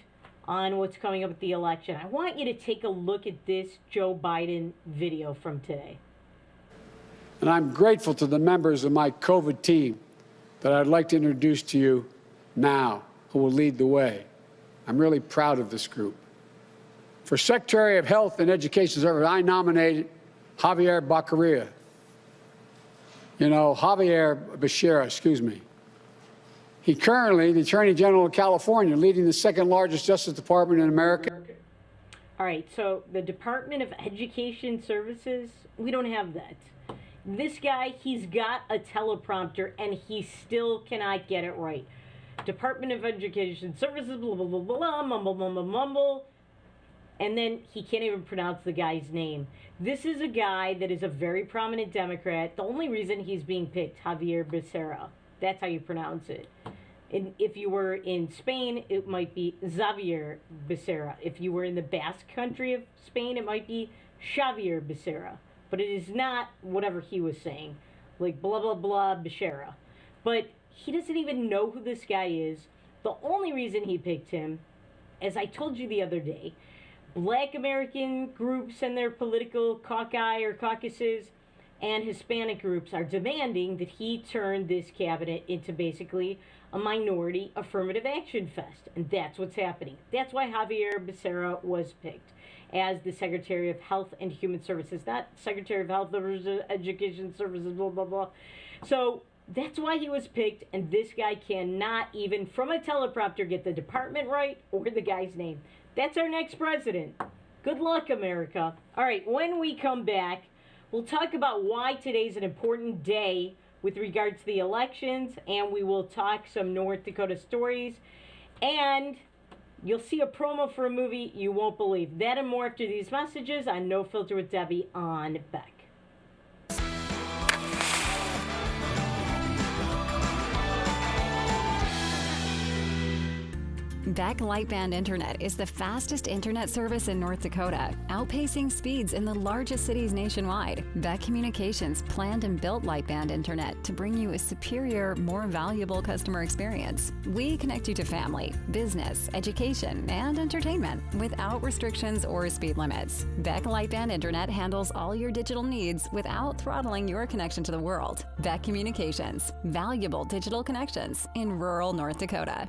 S1: on what's coming up at the election. I want you to take a look at this Joe Biden video from today.
S17: And I'm grateful to the members of my COVID team that I'd like to introduce to you now, who will lead the way. I'm really proud of this group. For Secretary of Health and Education Service, I nominated Javier Becerra. Javier Becerra, excuse me. He currently, the Attorney General of California, leading the second largest Justice Department in America.
S1: All right, so the Department of Education Services, we don't have that. This guy, he's got a teleprompter and he still cannot get it right. Department of Education Services, blah, blah, blah, blah, mumble, mumble, mumble. And then he can't even pronounce the guy's name. This is a guy that is a very prominent Democrat. The only reason he's being picked, Javier Becerra. That's how you pronounce it. And if you were in Spain, it might be Xavier Becerra. If you were in the Basque country of Spain, it might be Xavier Becerra. But it is not whatever he was saying, like blah, blah, blah, Becerra. But he doesn't even know who this guy is. The only reason he picked him, as I told you the other day, Black American groups and their political caucuses and Hispanic groups are demanding that he turn this cabinet into basically a minority affirmative action fest. And that's what's happening. That's why Javier Becerra was picked as the Secretary of Health and Human Services, not Secretary of Health, Education Services, blah, blah, blah. So That's why he was picked, and this guy cannot even, from a teleprompter, get the department right or the guy's name. That's our next president. Good luck, America. All right, when we come back, we'll talk about why today's an important day with regards to the elections, and we will talk some North Dakota stories, and you'll see a promo for a movie you won't believe. That and more after these messages on No Filter with Debbie on Beck.
S16: Beck Lightband Internet is the fastest internet service in North Dakota, outpacing speeds in the largest cities nationwide. Beck Communications planned and built Lightband Internet to bring you a superior, more valuable customer experience. We connect you to family, business, education, and entertainment without restrictions or speed limits. Beck Lightband Internet handles all your digital needs without throttling your connection to the world. Beck Communications, valuable digital connections in rural North Dakota.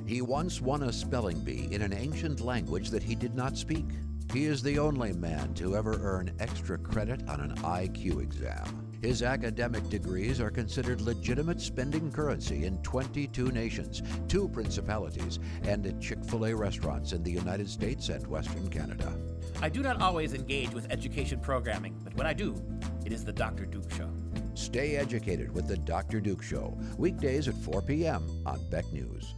S11: He once won a spelling bee in an ancient language that he did not speak. He is the only man to ever earn extra credit on an IQ exam. His academic degrees are considered legitimate spending currency in 22 nations, 2 principalities, and at Chick-fil-A restaurants in the United States and Western Canada.
S12: I do not always engage with education programming, but when I do, it is the Dr. Duke Show.
S11: Stay educated with the Dr. Duke Show, weekdays at 4 p.m. on Beck News.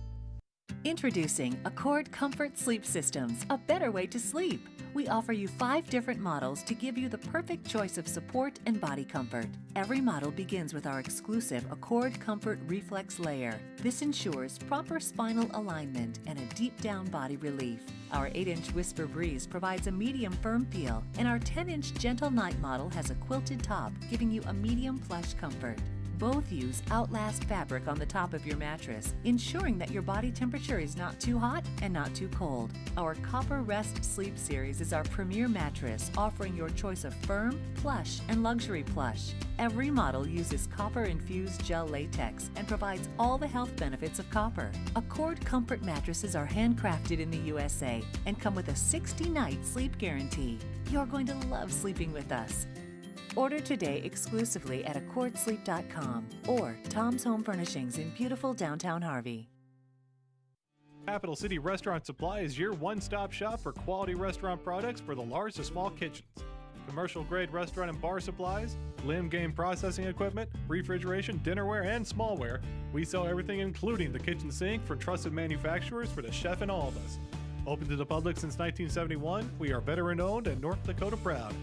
S6: Introducing Accord Comfort Sleep Systems, a better way to sleep. We offer you 5 different models to give you the perfect choice of support and body comfort. Every model begins with our exclusive Accord Comfort Reflex Layer. This ensures proper spinal alignment and a deep down body relief. Our 8-inch Whisper Breeze provides a medium firm feel, and our 10-inch Gentle Night model has a quilted top, giving you a medium plush comfort. Both use Outlast fabric on the top of your mattress, ensuring that your body temperature is not too hot and not too cold. Our Copper Rest Sleep Series is our premier mattress, offering your choice of firm, plush, and luxury plush. Every model uses copper-infused gel latex and provides all the health benefits of copper. Accord Comfort mattresses are handcrafted in the USA and come with a 60-night sleep guarantee. You're going to love sleeping with us. Order today exclusively at AccordSleep.com or Tom's Home Furnishings in beautiful downtown Harvey.
S4: Capital City Restaurant Supply is your one-stop shop for quality restaurant products for the large to small kitchens. Commercial-grade restaurant and bar supplies, limb game processing equipment, refrigeration, dinnerware, and smallware. We sell everything including the kitchen sink from trusted manufacturers for the chef and all of us. Open to the public since 1971, we are veteran-owned and North Dakota proud.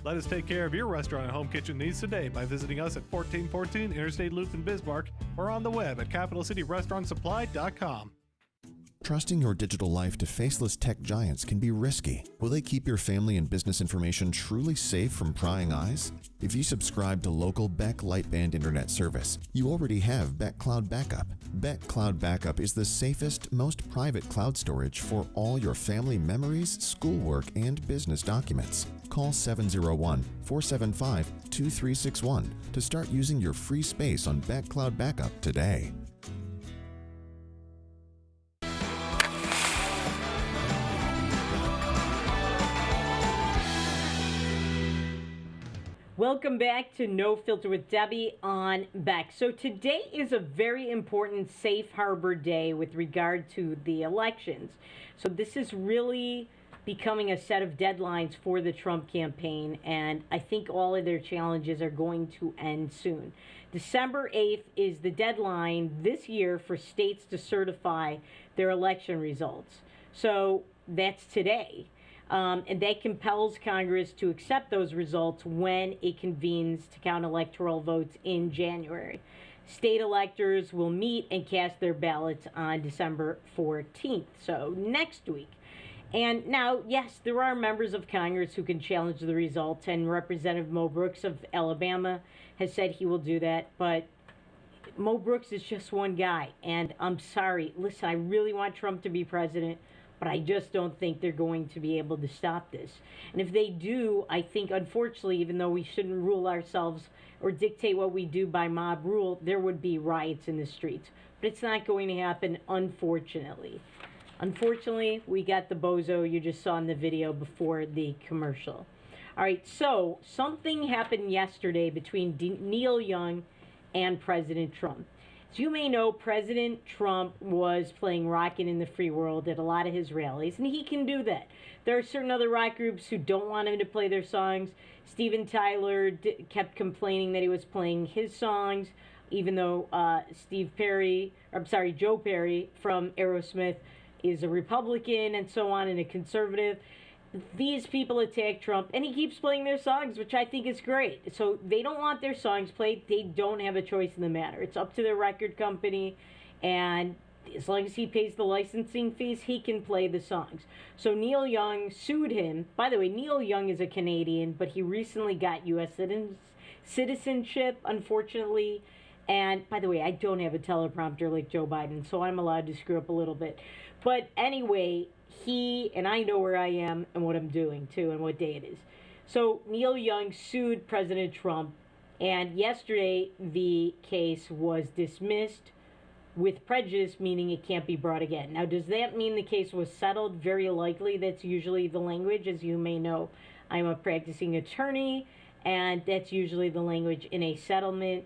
S4: Let us take care of your restaurant and home kitchen needs today by visiting us at 1414 Interstate Loop in Bismarck or on the web at capitalcityrestaurantsupply.com.
S9: Trusting your digital life to faceless tech giants can be risky. Will they keep your family and business information truly safe from prying eyes? If you subscribe to local Beck Lightband Internet service, you already have Beck Cloud Backup. Beck Cloud Backup is the safest, most private cloud storage for all your family memories, schoolwork, and business documents. Call 701-475-2361 to start using your free space on Beck Cloud Backup today.
S1: Welcome back to No Filter with Debbie on Beck. So today is a very important safe harbor day with regard to the elections. So this is really becoming a set of deadlines for the Trump campaign, and I think all of their challenges are going to end soon. December 8th is the deadline this year for states to certify their election results. So that's today. And that compels Congress to accept those results when it convenes to count electoral votes in January. State electors will meet and cast their ballots on December 14th, so next week. And now, yes, there are members of Congress who can challenge the results, and Representative Mo Brooks of Alabama has said he will do that, but Mo Brooks is just one guy, and I'm sorry. Listen, I really want Trump to be president, but I just don't think they're going to be able to stop this. And if they do, I think, unfortunately, even though we shouldn't rule ourselves or dictate what we do by mob rule, there would be riots in the streets. But it's not going to happen, unfortunately. Unfortunately, we got the bozo you just saw in the video before the commercial. All right, so something happened yesterday between Neil Young and President Trump. As you may know, President Trump was playing Rockin' in the Free World at a lot of his rallies, and he can do that. There are certain other rock groups who don't want him to play their songs. Steven Tyler kept complaining that he was playing his songs, even though Joe Perry from Aerosmith is a Republican and so on, and a conservative. These people attack Trump, and he keeps playing their songs, which I think is great. So they don't want their songs played. They don't have a choice in the matter. It's up to their record company, and as long as he pays the licensing fees, he can play the songs. So Neil Young sued him. By the way, Neil Young is a Canadian, but he recently got U.S. citizenship, unfortunately. And by the way, I don't have a teleprompter like Joe Biden, so I'm allowed to screw up a little bit. But anyway, and I know where I am and what I'm doing too and what day it is. So Neil Young sued President Trump, and yesterday the case was dismissed with prejudice, meaning it can't be brought again. Now, does that mean the case was settled? Very likely. That's usually the language. As you may know, I'm a practicing attorney, and that's usually the language in a settlement.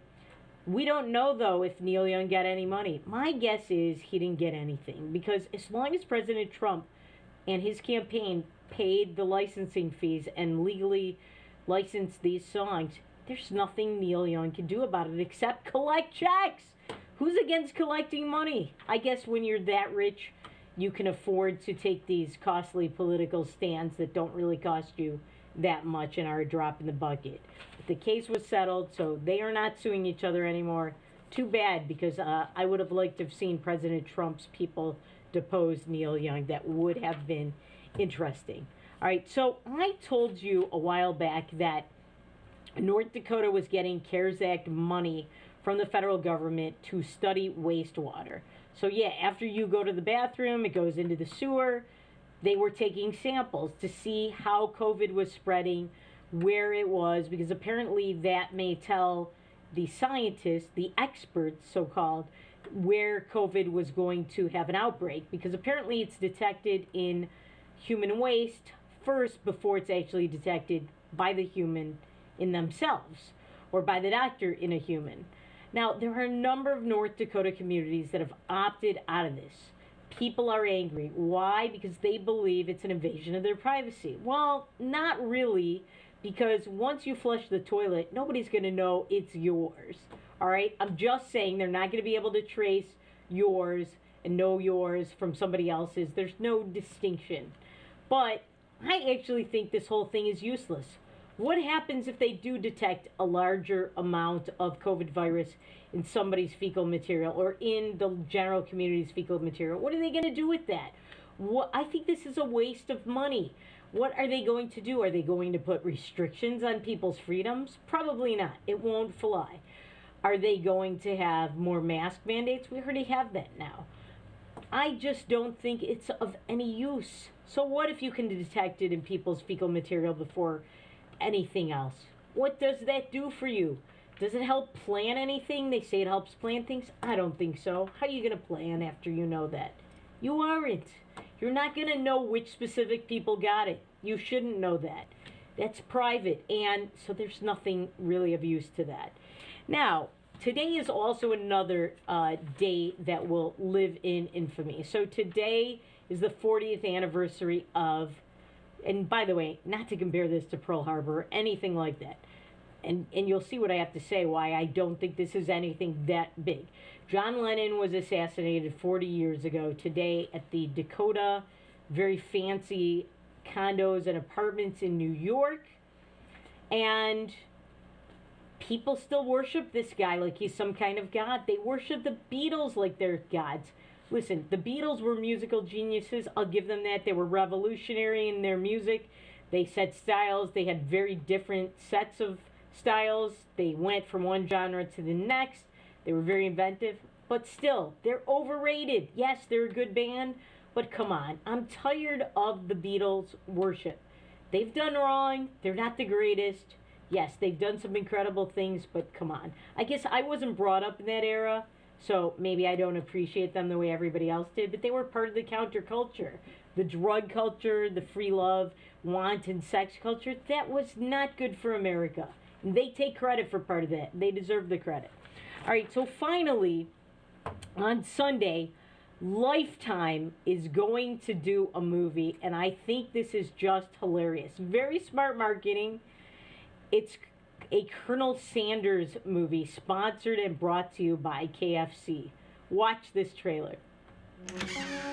S1: We don't know, though, if Neil Young got any money. My guess is he didn't get anything, because as long as President Trump and his campaign paid the licensing fees and legally licensed these songs, there's nothing Neil Young can do about it except collect checks. Who's against collecting money? I guess when you're that rich, you can afford to take these costly political stands that don't really cost you that much and are a drop in the bucket. But the case was settled, so they are not suing each other anymore. Too bad, because I would have liked to have seen President Trump's people depose Neil Young. That would have been interesting. All right, so I told you a while back that North Dakota was getting CARES Act money from the federal government to study wastewater. So yeah, after you go to the bathroom, it goes into the sewer. They were taking samples to see how COVID was spreading, where it was, because apparently that may tell the scientists, the experts, so-called, where COVID was going to have an outbreak, because apparently it's detected in human waste first before it's actually detected by the human in themselves or by the doctor in a human. Now, there are a number of North Dakota communities that have opted out of this. People are angry. Why? Because they believe it's an invasion of their privacy. Well, not really, because once you flush the toilet, nobody's going to know it's yours. All right? I'm just saying they're not going to be able to trace yours and know yours from somebody else's. There's no distinction. But I actually think this whole thing is useless. What happens if they do detect a larger amount of COVID virus in somebody's fecal material or in the general community's fecal material? What are they going to do with that? I think this is a waste of money. What are they going to do? Are they going to put restrictions on people's freedoms? Probably not. It won't fly. Are they going to have more mask mandates? We already have that now. I just don't think it's of any use. So what if you can detect it in people's fecal material before anything else? What does that do for you? Does it help plan anything? They say it helps plan things. I don't think so. How are you going to plan after you know that? You aren't. You're not going to know which specific people got it. You shouldn't know that. That's private, and so there's nothing really of use to that. Now, today is also another day that will live in infamy. So today is the 40th anniversary of, and by the way, not to compare this to Pearl Harbor or anything like that. And you'll see what I have to say, why I don't think this is anything that big. John Lennon was assassinated 40 years ago today at the Dakota, very fancy condos and apartments in New York. And people still worship this guy like he's some kind of god. They worship the Beatles like they're gods. Listen, the Beatles were musical geniuses. I'll give them that. They were revolutionary in their music. They set styles. They had very different sets of styles. They went from one genre to the next. They were very inventive. But still, they're overrated. Yes, they're a good band, but come on. I'm tired of the Beatles worship. They've done wrong. They're not the greatest. Yes, they've done some incredible things, but come on. I guess I wasn't brought up in that era, so maybe I don't appreciate them the way everybody else did, but they were part of the counterculture. The drug culture, the free love, wanton sex culture, that was not good for America. And they take credit for part of that. They deserve the credit. right, so finally, on Sunday, Lifetime is going to do a movie, and I think this is just hilarious. Very smart marketing. It's a Colonel Sanders movie, sponsored and brought to you by KFC. Watch this trailer.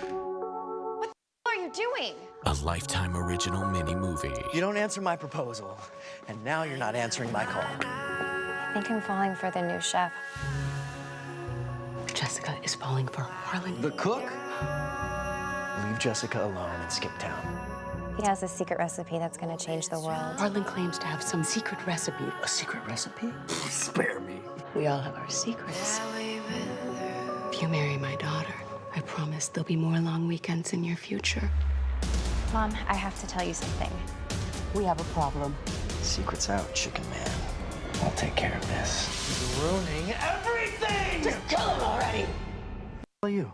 S18: What are you doing?
S19: A Lifetime original mini-movie.
S20: You don't answer my proposal, and now you're not answering my call.
S18: I think I'm falling for the new chef.
S21: Jessica is falling for Harlan.
S20: The cook? Leave Jessica alone and skip town.
S18: He has a secret recipe that's going to change the world.
S21: Harlan claims to have some secret recipe.
S20: A secret recipe? Spare me.
S21: We all have our secrets. If you marry my daughter, I promise there'll be more long weekends in your future.
S18: Mom, I have to tell you something.
S21: We have a problem.
S20: Secret's out, chicken man. I'll take care of this. You're ruining everything!
S21: Just kill him already!
S20: Who are you?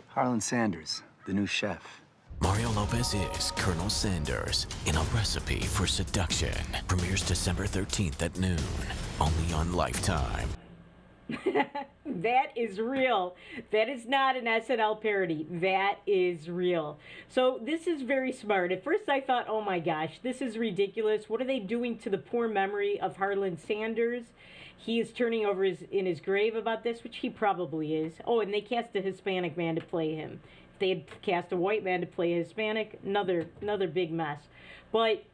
S20: Harlan Sanders, the new chef.
S19: Mario Lopez is Colonel Sanders in A Recipe for Seduction. Premieres December 13th at noon. Only on Lifetime.
S1: That is real. That is not an SNL parody. That is real. So this is very smart. At first I thought, oh my gosh, this is ridiculous. What are they doing to the poor memory of Harlan Sanders? He is turning over in his grave about this, which he probably is. Oh, and they cast a Hispanic man to play him. If they had cast a white man to play a Hispanic, another big mess. But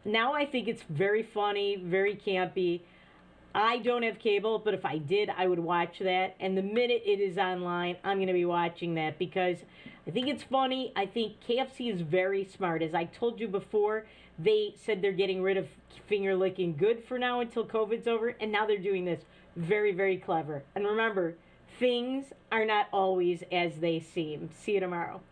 S1: now I think it's very funny, very campy. I don't have cable, but if I did, I would watch that. And the minute it is online, I'm going to be watching that because I think it's funny. I think KFC is very smart. As I told you before, they said they're getting rid of finger licking good for now until COVID's over. And now they're doing this. Very, very clever. And remember, things are not always as they seem. See you tomorrow.